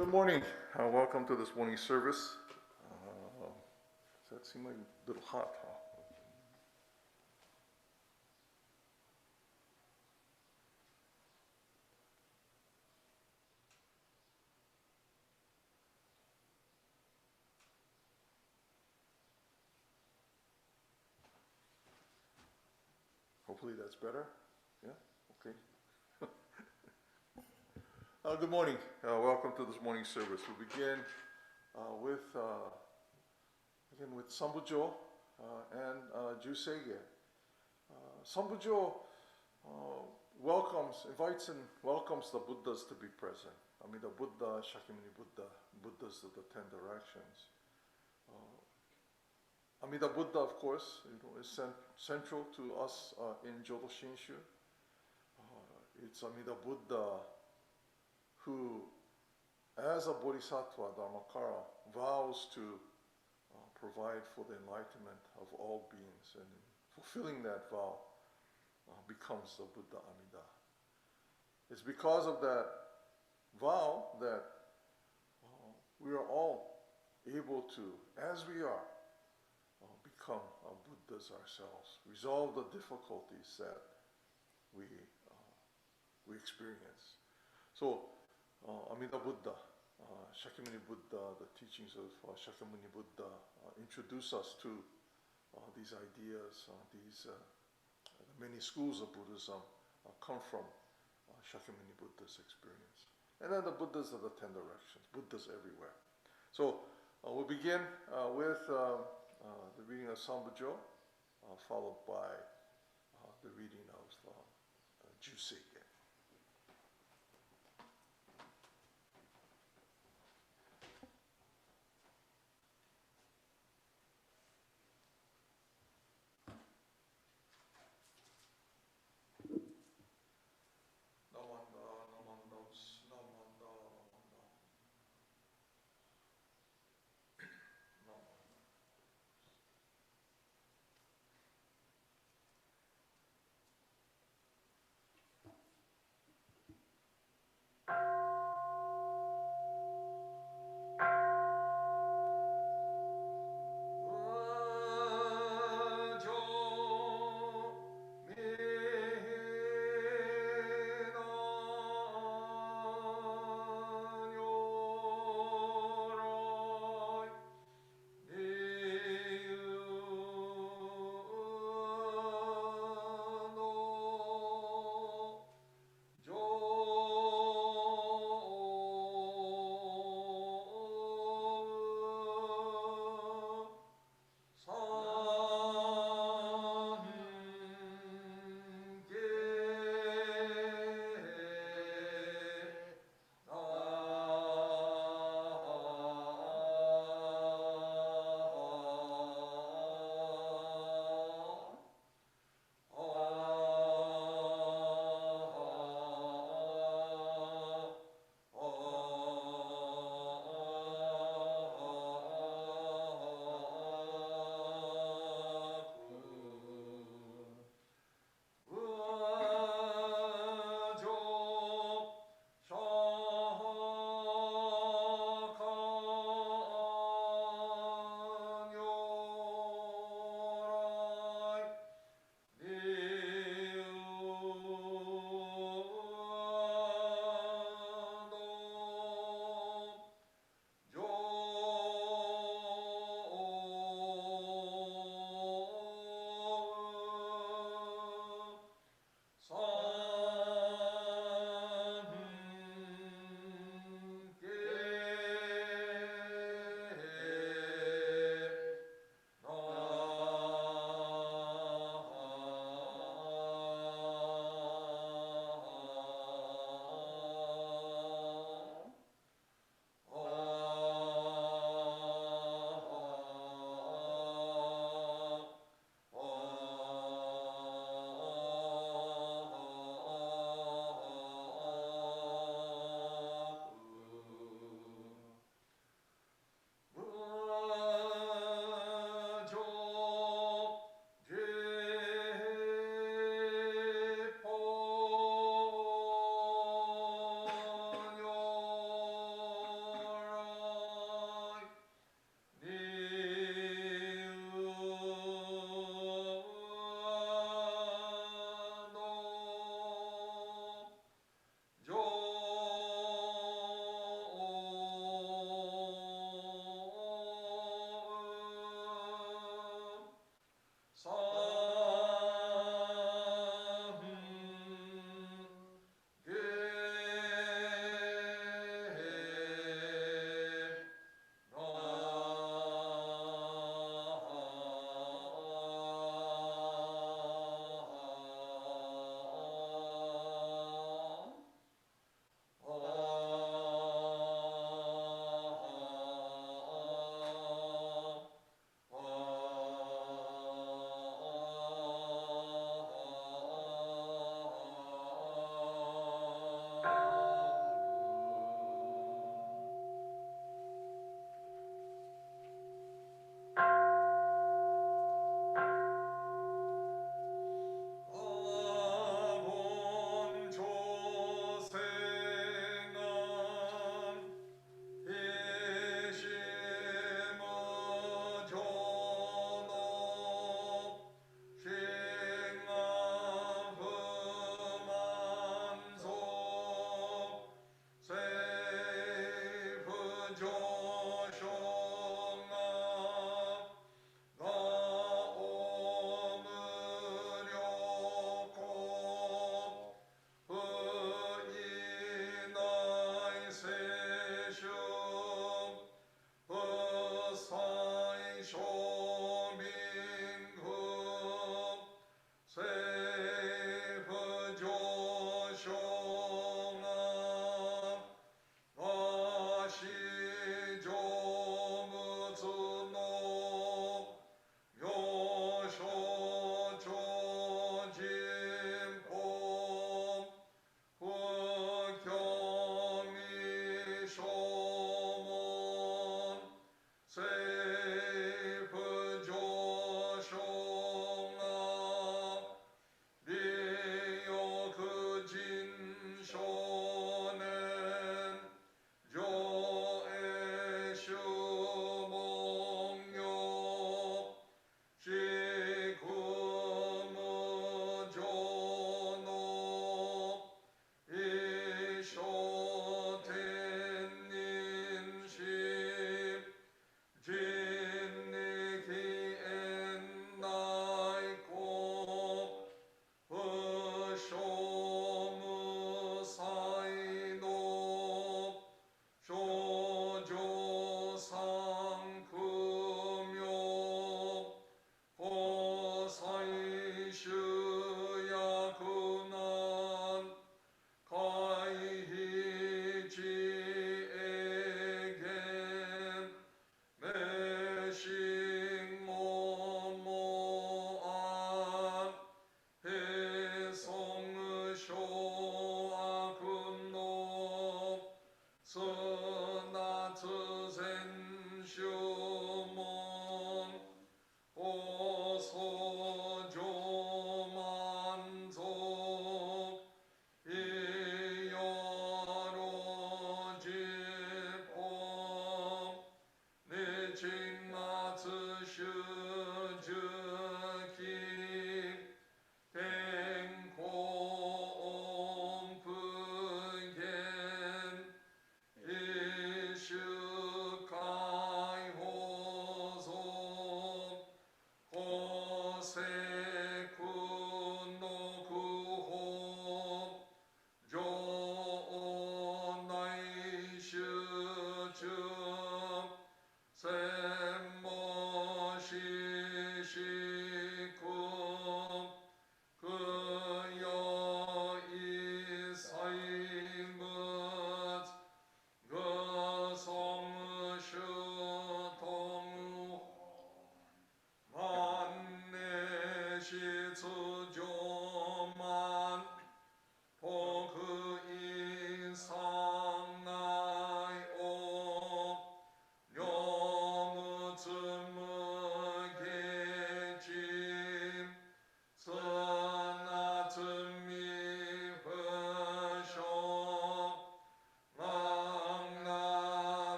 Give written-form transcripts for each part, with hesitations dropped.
Good morning. Welcome to this morning service. Does that seem like a little hot? Huh? Hopefully that's better. Yeah? Okay. Good morning. Welcome to this morning service. We'll begin with Sambujo and Juseige. Sambujo invites and welcomes the Buddhas to be present. The Buddha, Shakyamuni Buddha, Buddhas of the 10 directions. The Buddha, of course, is central to us in Jodo Shinshu. It's the Buddha who, as a Bodhisattva, Dharmakara, vows to provide for the enlightenment of all beings, and fulfilling that vow becomes the Buddha Amida. It's because of that vow that we are all able to, as we are, become Buddhas ourselves, resolve the difficulties that we experience. So, Amida Buddha, Shakyamuni Buddha, the teachings of Shakyamuni Buddha introduce us to these ideas. These many schools of Buddhism come from Shakyamuni Buddha's experience. And then the Buddhas of the 10 directions, Buddhas everywhere. So we'll begin with the reading of Sambujo, followed by the reading of Juseige.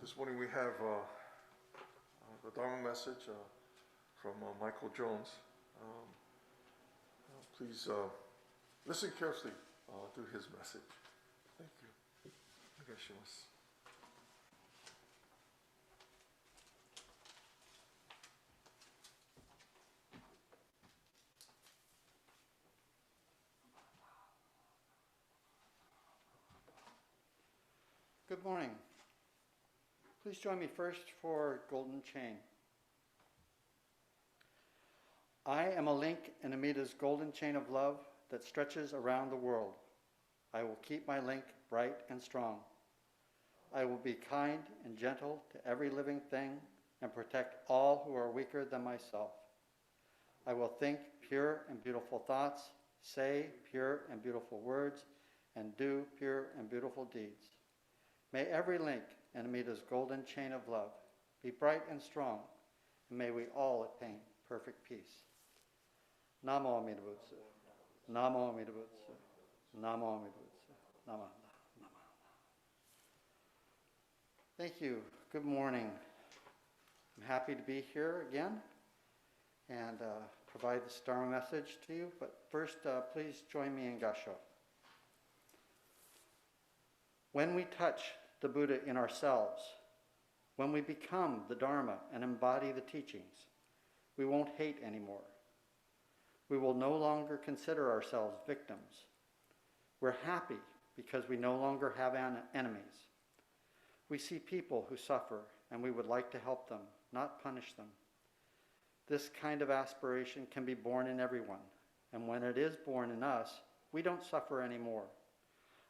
This morning we have the Dharma message from Michael Jones. Please listen carefully to his message. Thank you. お願いします。Good morning. Please join me first for Golden Chain. I am a link in Amita's golden chain of love that stretches around the world. I will keep my link bright and strong. I will be kind and gentle to every living thing and protect all who are weaker than myself. I will think pure and beautiful thoughts, say pure and beautiful words, and do pure and beautiful deeds. May every link in Amita's golden chain of love be bright and strong, and may we all attain perfect peace. Namo Amida Butsu. Namo Amida Butsu. Namo Amida Butsu. Namo. Thank you. Good morning. I'm happy to be here again and provide the Dharma message to you. But first, please join me in Gassho. When we touch the Buddha in ourselves, when we become the Dharma and embody the teachings, we won't hate anymore. We will no longer consider ourselves victims. We're happy because we no longer have enemies. We see people who suffer, and we would like to help them, not punish them. This kind of aspiration can be born in everyone, and when it is born in us, we don't suffer anymore.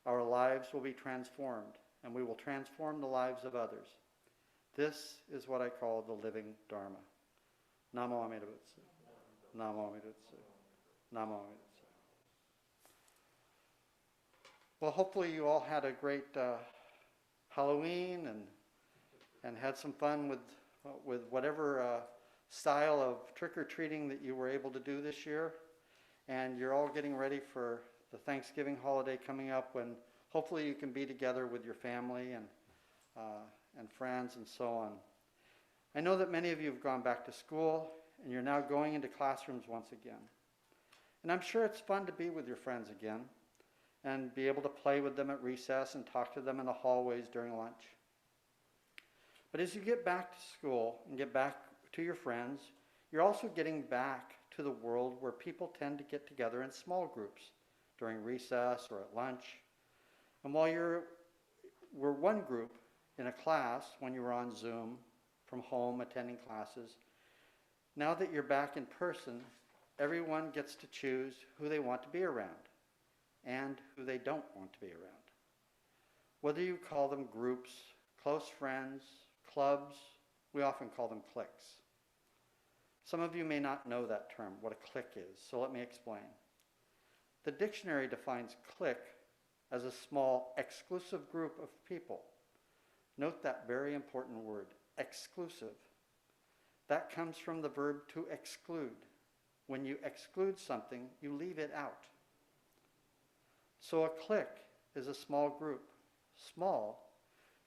Our lives will be transformed, and we will transform the lives of others. This is what I call the living Dharma. Namo Amida Butsu. Namo Amida Butsu. Namo Amida Butsu. Well, hopefully you all had a great Halloween and had some fun with whatever style of trick-or-treating that you were able to do this year. And you're all getting ready for the Thanksgiving holiday coming up, when hopefully you can be together with your family and friends and so on. I know that many of you have gone back to school and you're now going into classrooms once again. And I'm sure it's fun to be with your friends again and be able to play with them at recess and talk to them in the hallways during lunch. But as you get back to school and get back to your friends, you're also getting back to the world where people tend to get together in small groups during recess or at lunch. And while we're one group in a class when you were on Zoom from home attending classes, now that you're back in person, everyone gets to choose who they want to be around and who they don't want to be around. Whether you call them groups, close friends, clubs, we often call them cliques. Some of you may not know that term, what a clique is, so let me explain. The dictionary defines clique as a small, exclusive group of people. Note that very important word, exclusive. That comes from the verb to exclude. When you exclude something, you leave it out. So a clique is a small group. Small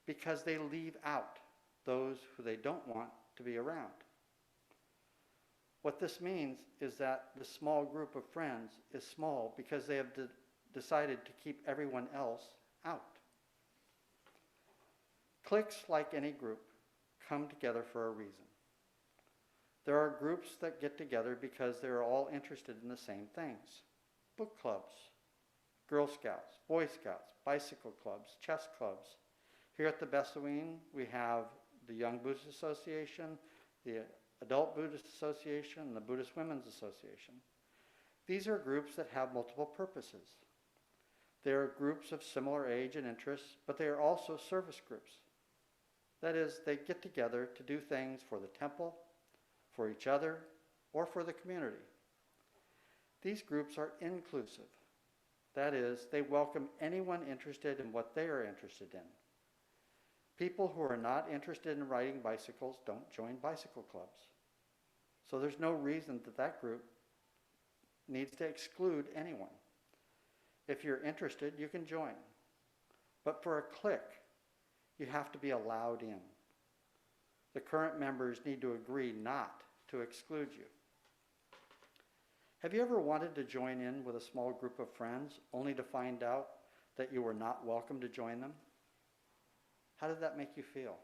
because they leave out those who they don't want to be around. What this means is that the small group of friends is small because they have decided to keep everyone else out. Cliques, like any group, come together for a reason. There are groups that get together because they're all interested in the same things. Book clubs, Girl Scouts, Boy Scouts, bicycle clubs, chess clubs. Here at the Betsuin, we have the Young Buddhist Association, the Adult Buddhist Association, and the Buddhist Women's Association. These are groups that have multiple purposes. They are groups of similar age and interests, but they are also service groups. That is, they get together to do things for the temple, for each other, or for the community. These groups are inclusive. That is, they welcome anyone interested in what they are interested in. People who are not interested in riding bicycles don't join bicycle clubs. So there's no reason that that group needs to exclude anyone. If you're interested, you can join. But for a clique, you have to be allowed in. The current members need to agree not to exclude you. Have you ever wanted to join in with a small group of friends only to find out that you were not welcome to join them? How did that make you feel?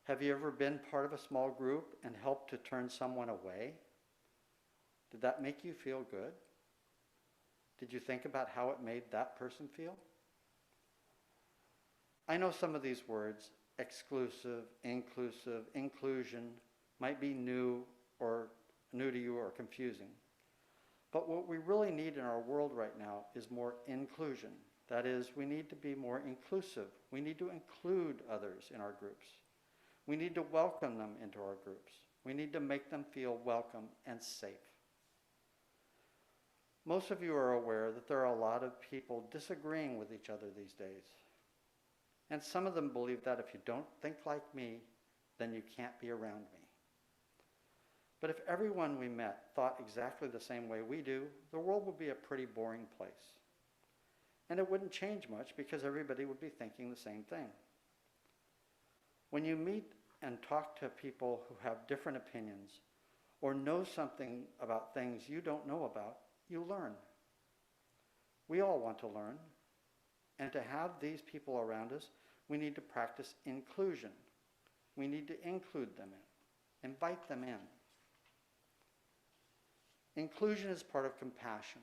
Have you ever been part of a small group and helped to turn someone away? Did that make you feel good? Did you think about how it made that person feel? I know some of these words, exclusive, inclusive, inclusion, might be new to you or confusing. But what we really need in our world right now is more inclusion. That is, we need to be more inclusive. We need to include others in our groups. We need to welcome them into our groups. We need to make them feel welcome and safe. Most of you are aware that there are a lot of people disagreeing with each other these days. And some of them believe that if you don't think like me, then you can't be around me. But if everyone we met thought exactly the same way we do, the world would be a pretty boring place. And it wouldn't change much because everybody would be thinking the same thing. When you meet and talk to people who have different opinions or know something about things you don't know about, you learn. We all want to learn, and to have these people around us, we need to practice inclusion. We need to include them in, invite them in. Inclusion is part of compassion.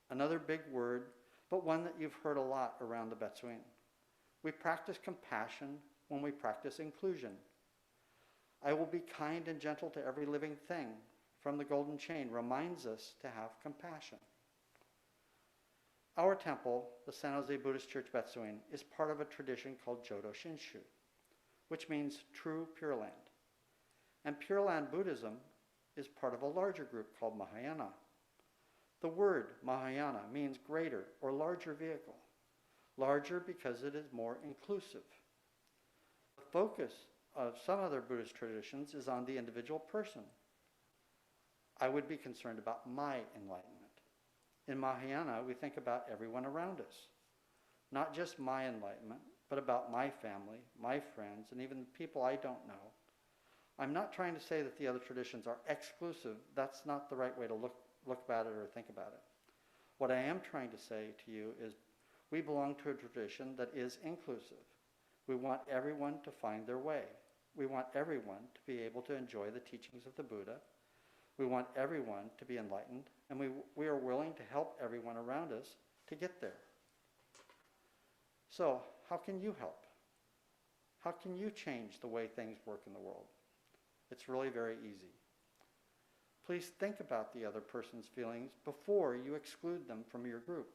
Another big word, but one that you've heard a lot around the Betsuin. We practice compassion when we practice inclusion. I will be kind and gentle to every living thing from the Golden Chain reminds us to have compassion. Our temple, the San Jose Buddhist Church Betsuin, is part of a tradition called Jodo Shinshu, which means true Pure Land. And Pure Land Buddhism is part of a larger group called Mahayana. The word Mahayana means greater or larger vehicle. Larger because it is more inclusive. The focus of some other Buddhist traditions is on the individual person. I would be concerned about my enlightenment. In Mahayana, we think about everyone around us. Not just my enlightenment, but about my family, my friends, and even the people I don't know. I'm not trying to say that the other traditions are exclusive. That's not the right way to look at it or think about it. What I am trying to say to you is we belong to a tradition that is inclusive. We want everyone to find their way. We want everyone to be able to enjoy the teachings of the Buddha. We want everyone to be enlightened, and we are willing to help everyone around us to get there. So, how can you help? How can you change the way things work in the world? It's really very easy. Please think about the other person's feelings before you exclude them from your group.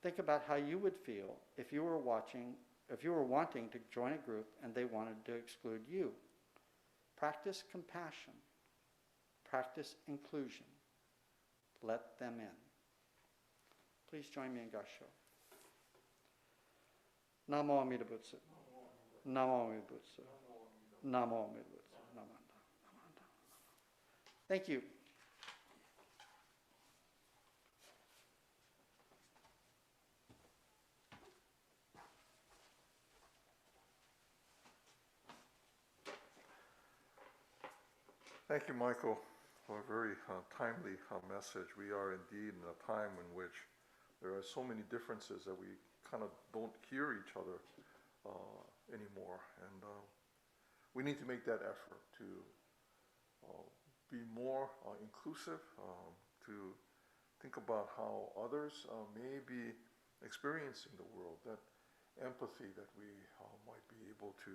Think about how you would feel if you were wanting to join a group and they wanted to exclude you. Practice compassion. Practice inclusion. Let them in. Please join me in Gassho. Namo Amida Butsu. Namo Amida Butsu. Namo Amida Butsu. Thank you. Thank you, Michael, for a very timely message. We are indeed in a time in which there are so many differences that we kind of don't hear each other anymore. And we need to make that effort to be more inclusive, to think about how others may be experiencing the world, that empathy that we might be able to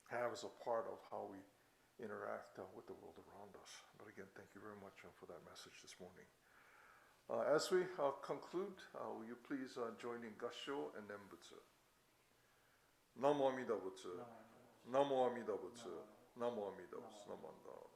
have as a part of how we interact with the world around us. But again, thank you very much for that message this morning. As we conclude, will you please join in Gassho and then Butsu. Namo Amida Butsu. Namo Amida Butsu. Namo Amida Butsu. Namo Amida Butsu.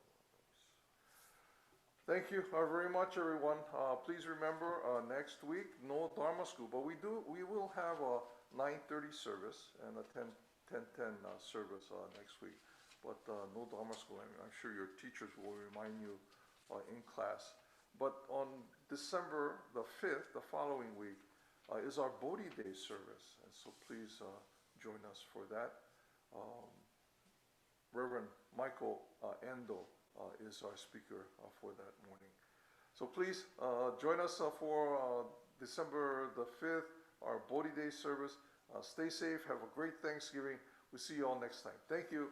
Thank you very much, everyone. Please remember next week, no Dharma school, but we will have a 9:30 service and a 10:10 service next week. But no Dharma school. I'm sure your teachers will remind you in class. But on December the 5th, the following week, is our Bodhi Day service. And so please join us for that. Reverend Michael Endo is our speaker for that morning. So please join us for December the 5th, our Bodhi Day service. Stay safe. Have a great Thanksgiving. We'll see you all next time. Thank you.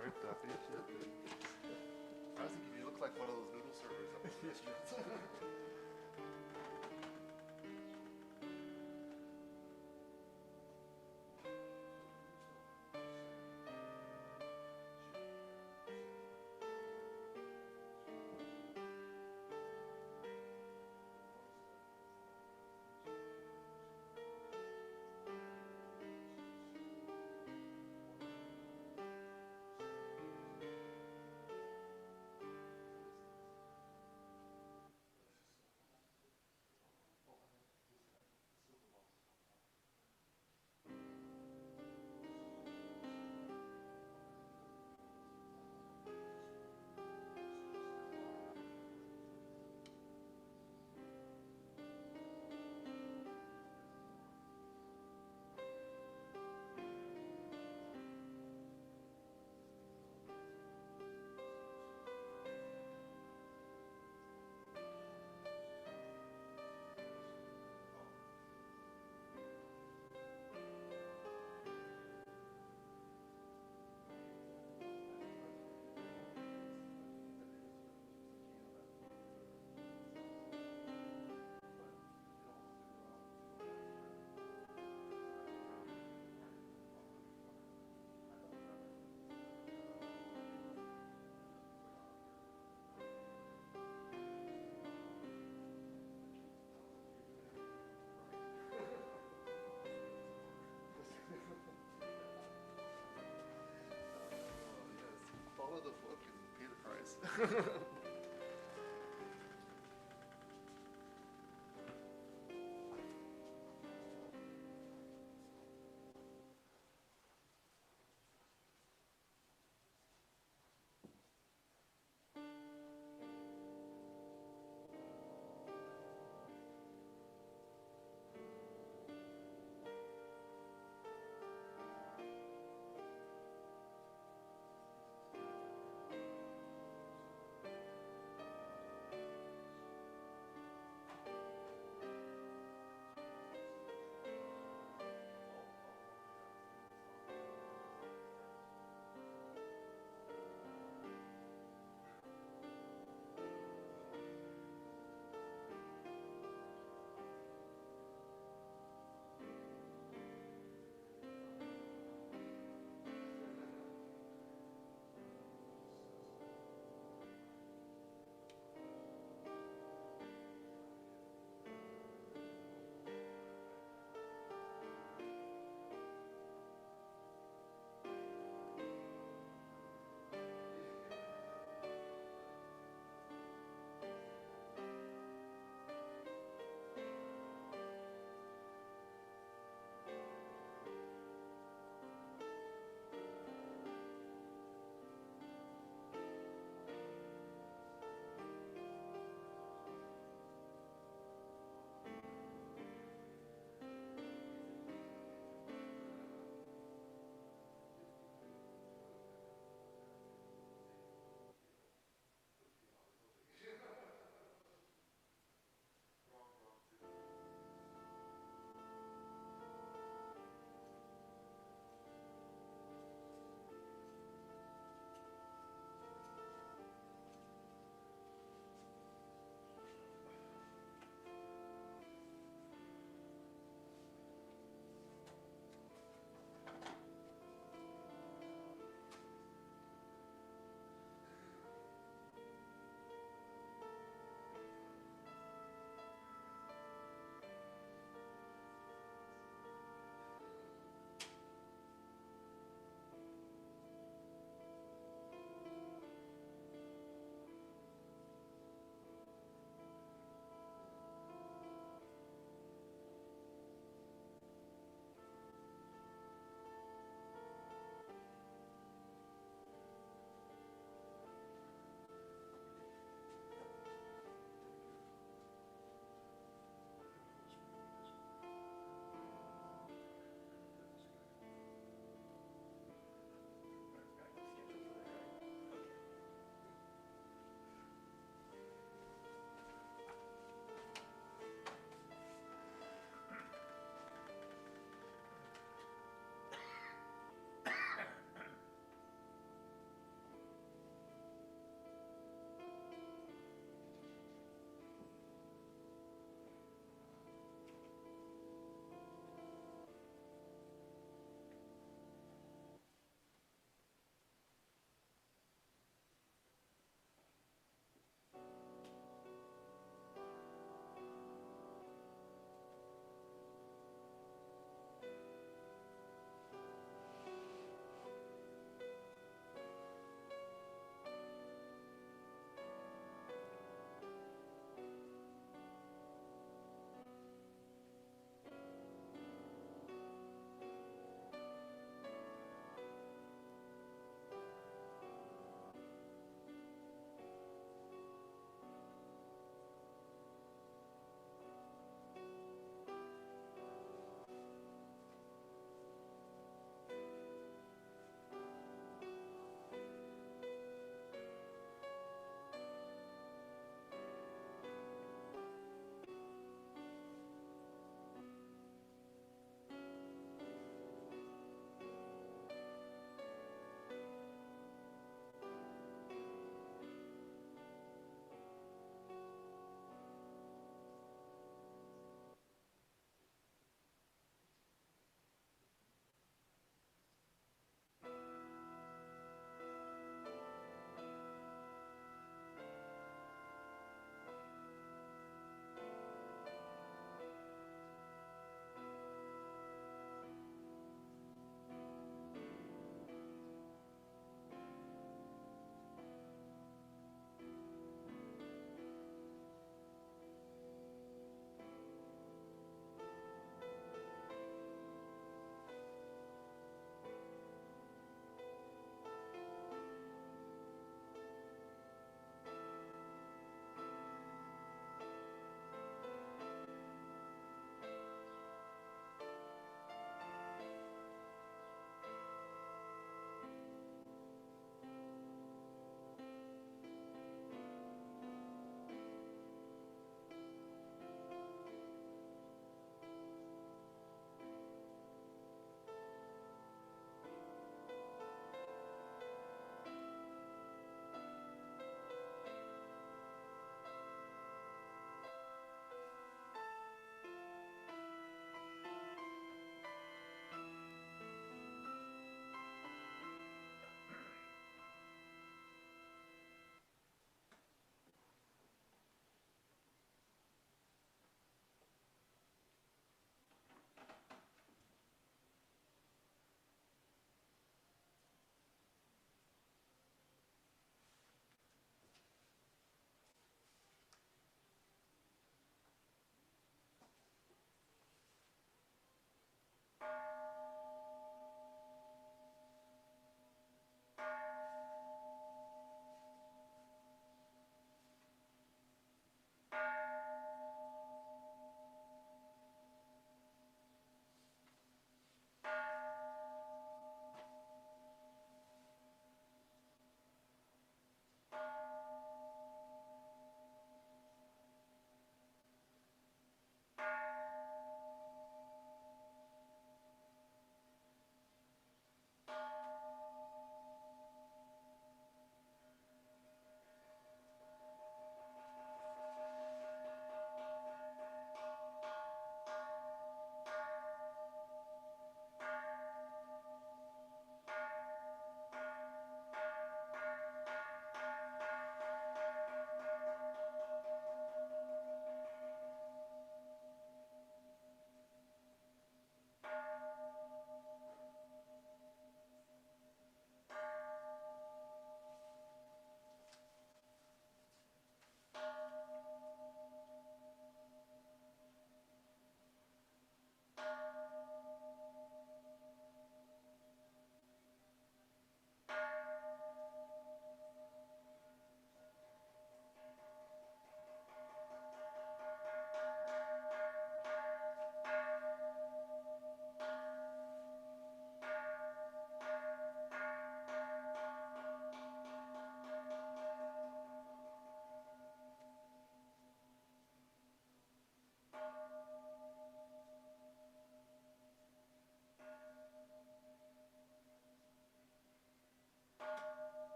Very happy. I was thinking you look like one of those noodle servers at the restaurants. Follow the book and pay the price.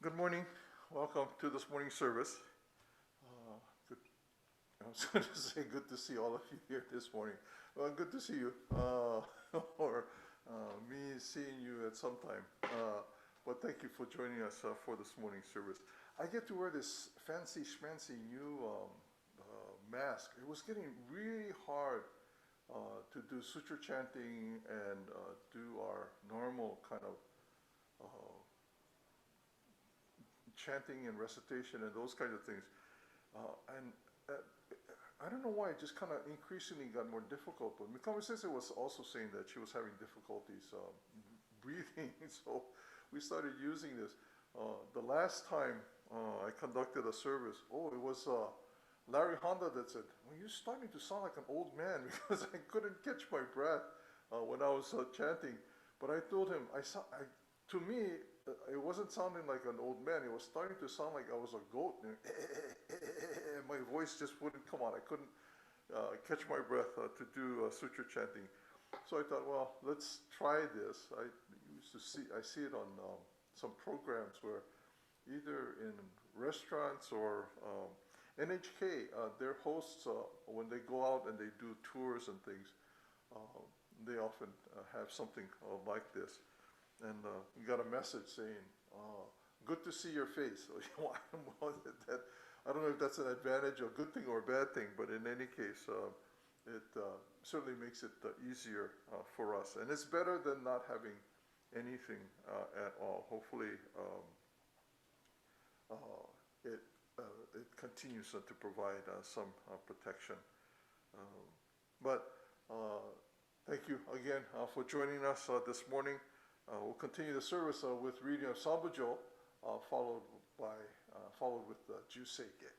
Good morning. Welcome to this morning service. Good. I was going to say good to see all of you here this morning. Well, good to see you, or me seeing you at some time. But thank you for joining us for this morning service. I get to wear this fancy schmancy new mask. It was getting really hard to do sutra chanting and do our normal kind of chanting and recitation and those kinds of things. I don't know why, it just kind of increasingly got more difficult. But Mikami Sensei was also saying that she was having difficulties breathing, so we started using this. The last time I conducted a service, it was Larry Honda that said, well, you're starting to sound like an old man, because I couldn't catch my breath when I was chanting. But I told him, to me, it wasn't sounding like an old man. It was starting to sound like I was a goat. My voice just wouldn't come out. I couldn't catch my breath to do sutra chanting. So I thought, well, let's try this. I see it on some programs where either in restaurants or NHK, their hosts, when they go out and they do tours and things, they often have something like this. And we got a message saying, good to see your face. I don't know if that's an advantage, a good thing or a bad thing, but in any case, it certainly makes it easier for us. And it's better than not having anything at all. Hopefully, it continues to provide some protection. But thank you again for joining us this morning. We'll continue the service with reading of Sambujo, followed with Juseige.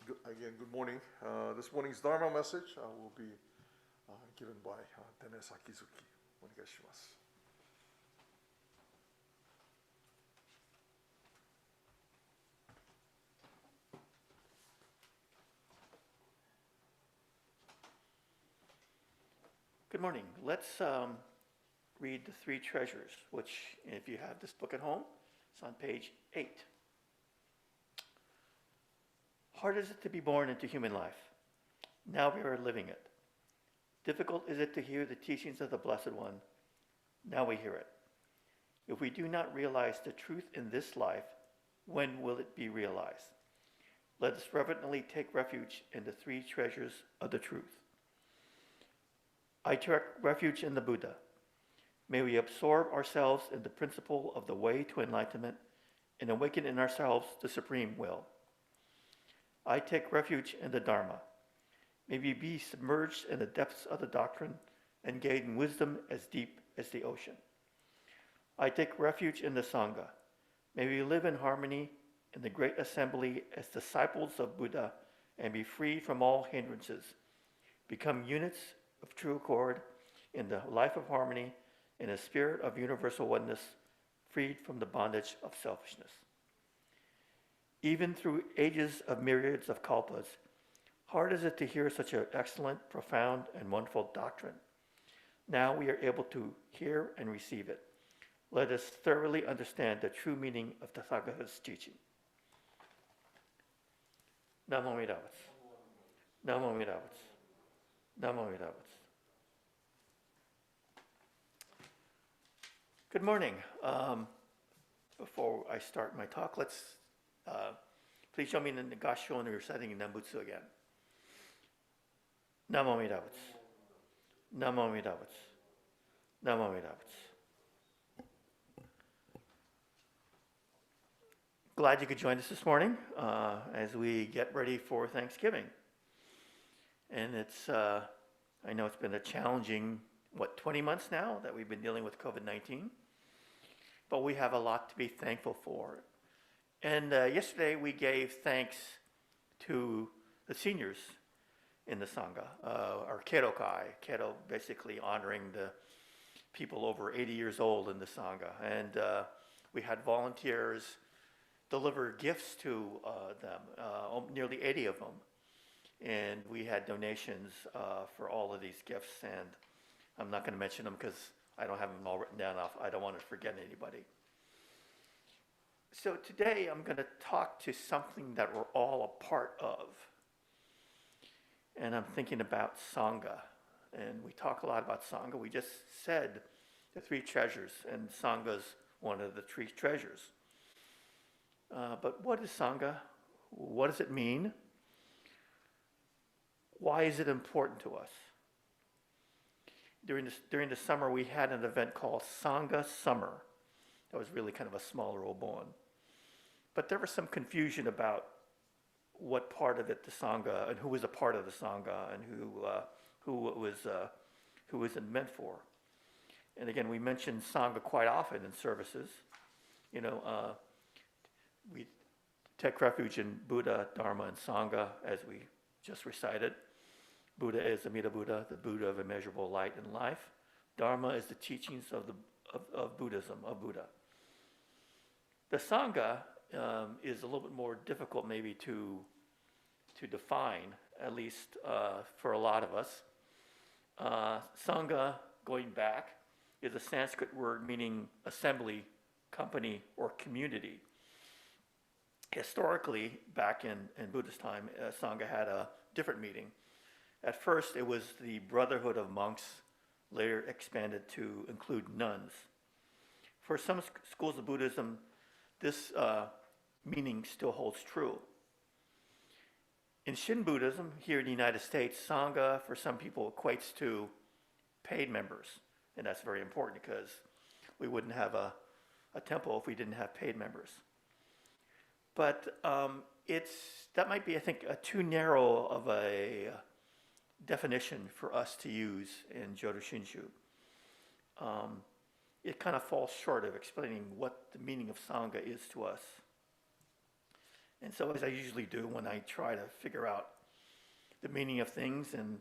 Again, good morning. This morning's Dharma message will be given by Dennis Akizuki. お願いします。Good morning. Let's read the three treasures, which, if you have this book at home, it's on page 8. Hard is it to be born into human life. Now we are living it. Difficult is it to hear the teachings of the Blessed One. Now we hear it. If we do not realize the truth in this life, when will it be realized? Let us reverently take refuge in the three treasures of the truth. I take refuge in the Buddha. May we absorb ourselves in the principle of the way to enlightenment and awaken in ourselves the supreme will. I take refuge in the Dharma. May we be submerged in the depths of the doctrine and gain wisdom as deep as the ocean. I take refuge in the Sangha. May we live in harmony in the great assembly as disciples of Buddha and be freed from all hindrances, become units of true accord in the life of harmony in a spirit of universal oneness, freed from the bondage of selfishness. Even through ages of myriads of kalpas, hard is it to hear such an excellent, profound, and wonderful doctrine. Now we are able to hear and receive it. Let us thoroughly understand the true meaning of Tathagata's teaching. Namo Amidavats. Namo Amidavats. Namo Amidavats. Good morning. Before I start my talk, let's please join me in the Gassho and reciting Nambutsu again. Namo Amidavats. Namo Amidavats. Namo Amidavats. Glad you could join us this morning as we get ready for Thanksgiving. And it's, I know it's been a challenging, 20 months now that we've been dealing with COVID-19. But we have a lot to be thankful for. And yesterday we gave thanks to the seniors in the Sangha, our Kedo Kai, Kedo basically honoring the people over 80 years old in the Sangha. And we had volunteers deliver gifts to them, nearly 80 of them. And we had donations for all of these gifts. And I'm not going to mention them because I don't have them all written down. I don't want to forget anybody. So today I'm going to talk to something that we're all a part of. And I'm thinking about Sangha. And we talk a lot about Sangha. We just said the three treasures, and Sangha's one of the three treasures. But what is Sangha? What does it mean? Why is it important to us? During the summer, we had an event called Sangha Summer. That was really kind of a smaller old one. But there was some confusion about what part of it the Sangha, and who was a part of the Sangha, and who it was meant for. And again, we mentioned Sangha quite often in services. We take refuge in Buddha, Dharma, and Sangha, as we just recited. Buddha is Amida Buddha, the Buddha of immeasurable light and life. Dharma is the teachings of Buddhism, of Buddha. The Sangha is a little bit more difficult maybe to define, at least for a lot of us. Sangha, going back, is a Sanskrit word meaning assembly, company, or community. Historically, back in Buddhist time, Sangha had a different meaning. At first, it was the brotherhood of monks, later expanded to include nuns. For some schools of Buddhism, this meaning still holds true. In Shin Buddhism, here in the United States, Sangha, for some people, equates to paid members. And that's very important because we wouldn't have a temple if we didn't have paid members. But that might be, I think, too narrow of a definition for us to use in Jodo Shinshu. It kind of falls short of explaining what the meaning of Sangha is to us. And so, as I usually do when I try to figure out the meaning of things, and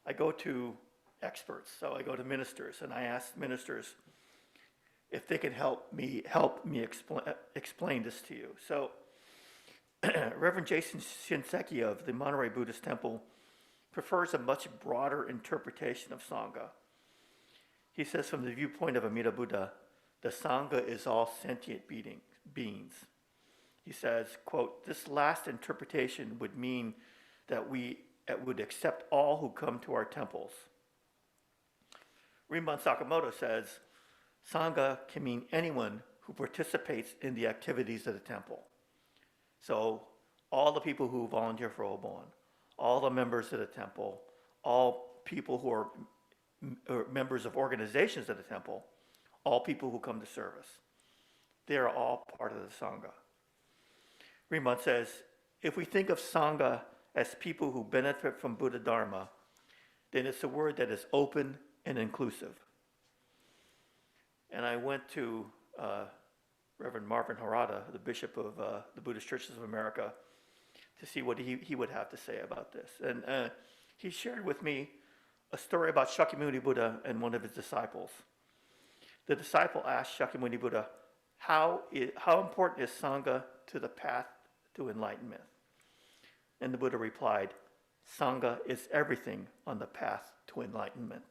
I go to experts. So I go to ministers, and I ask ministers if they can help me explain this to you. So Reverend Jason Shinseki of the Monterey Buddhist Temple prefers a much broader interpretation of Sangha. He says, from the viewpoint of Amida Buddha, the Sangha is all sentient beings. He says, quote, this last interpretation would mean that we would accept all who come to our temples. Rinban Sakamoto says, Sangha can mean anyone who participates in the activities of the temple. So all the people who volunteer for Obon, all the members of the temple, all people who are members of organizations of the temple, all people who come to service. They are all part of the Sangha. Rinban says, if we think of Sangha as people who benefit from Buddha Dharma, then it's a word that is open and inclusive. And I went to Reverend Marvin Harada, the Bishop of the Buddhist Churches of America, to see what he would have to say about this. And he shared with me a story about Shakyamuni Buddha and one of his disciples. The disciple asked Shakyamuni Buddha, how important is Sangha to the path to enlightenment? And the Buddha replied, Sangha is everything on the path to enlightenment.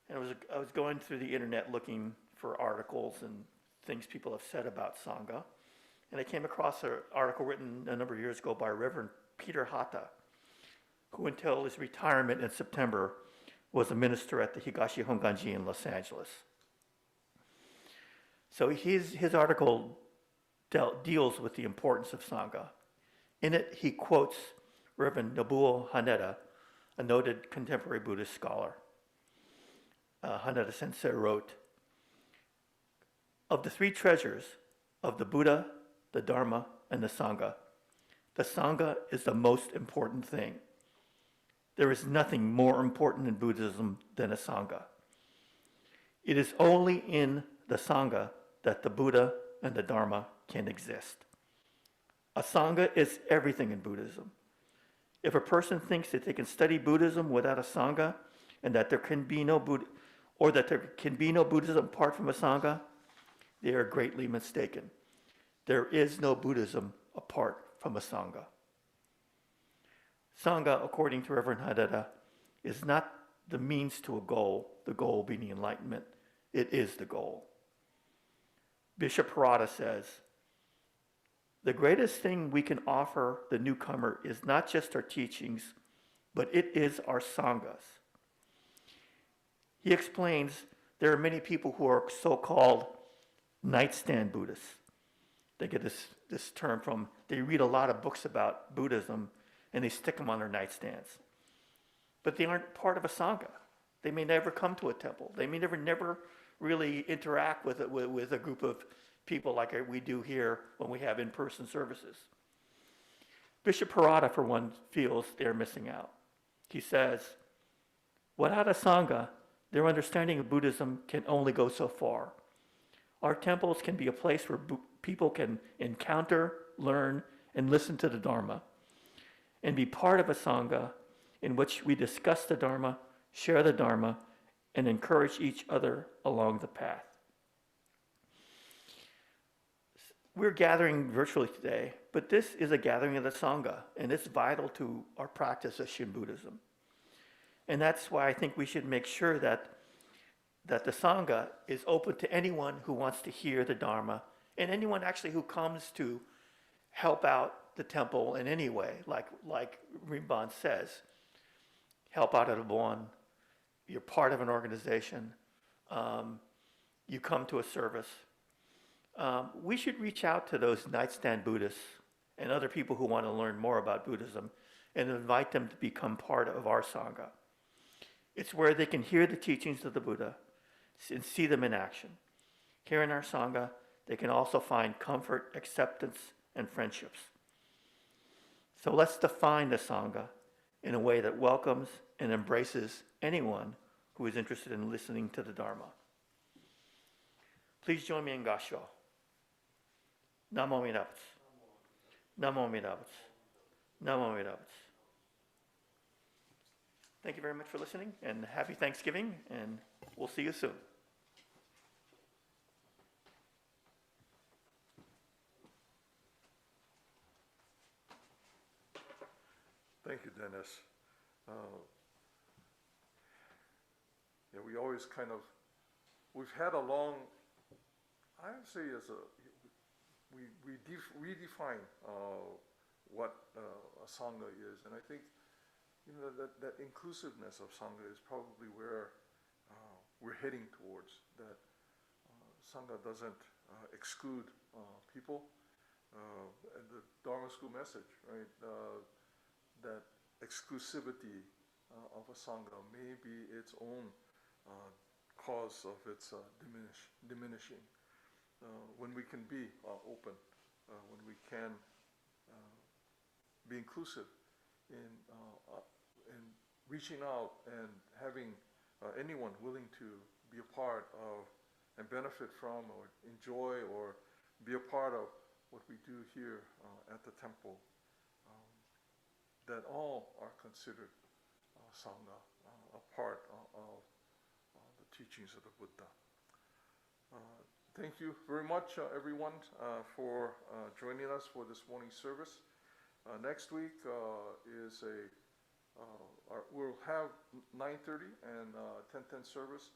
And I was going through the internet looking for articles and things people have said about Sangha. And I came across an article written a number of years ago by Reverend Peter Hata, who until his retirement in September was a minister at the Higashi Honganji in Los Angeles. So his article deals with the importance of Sangha. In it, he quotes Reverend Nobuo Haneda, a noted contemporary Buddhist scholar. Haneda Sensei wrote, of the three treasures of the Buddha, the Dharma, and the Sangha is the most important thing. There is nothing more important in Buddhism than a Sangha. It is only in the Sangha that the Buddha and the Dharma can exist. A Sangha is everything in Buddhism. If a person thinks that they can study Buddhism without a Sangha, and that there can be no Buddhism apart from a Sangha, they are greatly mistaken. There is no Buddhism apart from a Sangha. Sangha, according to Reverend Haneda, is not the means to a goal, the goal being enlightenment. It is the goal. Bishop Harada says, the greatest thing we can offer the newcomer is not just our teachings, but it is our Sanghas. He explains there are many people who are so-called nightstand Buddhists. They get this term from, they read a lot of books about Buddhism and they stick them on their nightstands. But they aren't part of a Sangha. They may never come to a temple. They may never really interact with a group of people like we do here when we have in-person services. Bishop Harada, for one, feels they're missing out. He says, without a Sangha, their understanding of Buddhism can only go so far. Our temples can be a place where people can encounter, learn, and listen to the Dharma, and be part of a Sangha in which we discuss the Dharma, share the Dharma, and encourage each other along the path. We're gathering virtually today, but this is a gathering of the Sangha, and it's vital to our practice of Shin Buddhism. And that's why I think we should make sure that the Sangha is open to anyone who wants to hear the Dharma, and anyone actually who comes to help out the temple in any way, like Rinban says. Help out at a bon, you're part of an organization, you come to a service. We should reach out to those nightstand Buddhists and other people who want to learn more about Buddhism and invite them to become part of our Sangha. It's where they can hear the teachings of the Buddha and see them in action. Here in our Sangha, they can also find comfort, acceptance, and friendships. So let's define the Sangha in a way that welcomes and embraces anyone who is interested in listening to the Dharma. Please join me in Gassho. Namo Minaps. Namo Amida Butsu. Namo Amida Butsu. Thank you very much for listening, and happy Thanksgiving, and we'll see you soon. Thank you, Dennis. Yeah, we always we've had a long, I would say we redefine what a Sangha is. And I think, that inclusiveness of Sangha is probably where we're heading towards, that Sangha doesn't exclude people. And the Dharma school message, right? That exclusivity of a Sangha may be its own cause of its diminishing. When we can be open, when we can be inclusive in reaching out and having anyone willing to be a part of and benefit from or enjoy or be a part of what we do here at the temple, that all are considered Sangha, a part of the teachings of the Buddha. Thank you very much, everyone, for joining us for this morning's service. Next week is we'll have 9:30 and 10:10 service.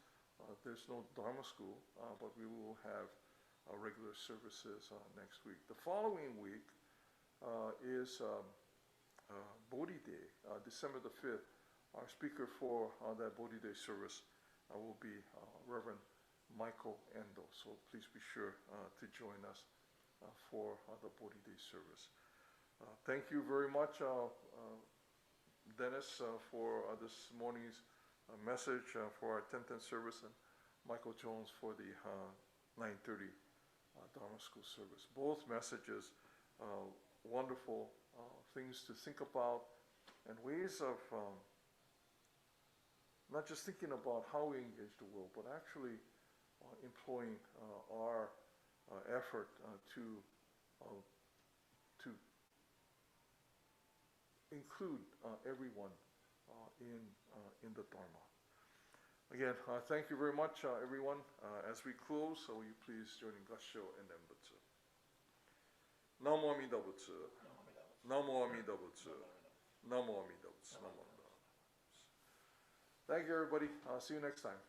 There's no Dharma school, but we will have regular services next week. The following week is Bodhi Day, December the 5th. Our speaker for that Bodhi Day service will be Reverend Michael Endo. So please be sure to join us for the Bodhi Day service. Thank you very much, Dennis, for this morning's message for our 10:10 service, and Michael Jones for the 9:30 Dharma school service. Both messages, wonderful things to think about, and ways of not just thinking about how we engage the world, but actually employing our effort to include everyone in the Dharma. Again, thank you very much, everyone. As we close, will you please join in Gassho and then Betsuin. Namo Amida Butsu. Namo Amida Butsu. Namo Amida Butsu. Namo Amida Butsu. Thank you, everybody. See you next time.